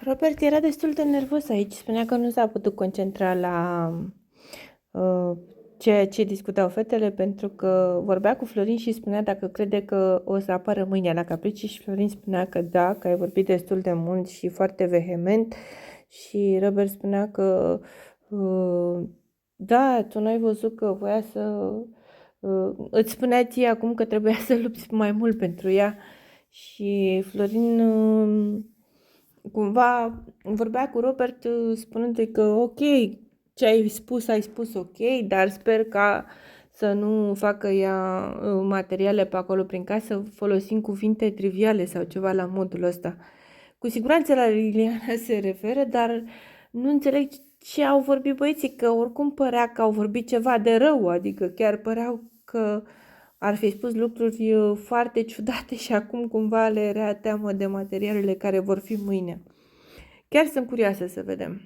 Robert era destul de nervos aici. Spunea că nu s-a putut concentra la ceea ce discutau fetele pentru că vorbea cu Florin și spunea dacă crede că o să apară mâine la Capricii și Florin spunea că da, că ai vorbit destul de mult și foarte vehement și Robert spunea că da, tu n-ai văzut că voia să... îți spunea ție acum că trebuia să lupți mai mult pentru ea și Florin cumva vorbea cu Robert spunându-i că ok, ce ai spus ok, dar sper ca să nu facă ea materiale pe acolo prin casă folosind cuvinte triviale sau ceva la modul ăsta. Cu siguranță la Liliana se referă, dar nu înțeleg ce au vorbit băieții, că oricum părea că au vorbit ceva de rău, adică chiar păreau că ar fi spus lucruri foarte ciudate și acum cumva le era teamă de materialele care vor fi mâine. Chiar sunt curioasă să vedem.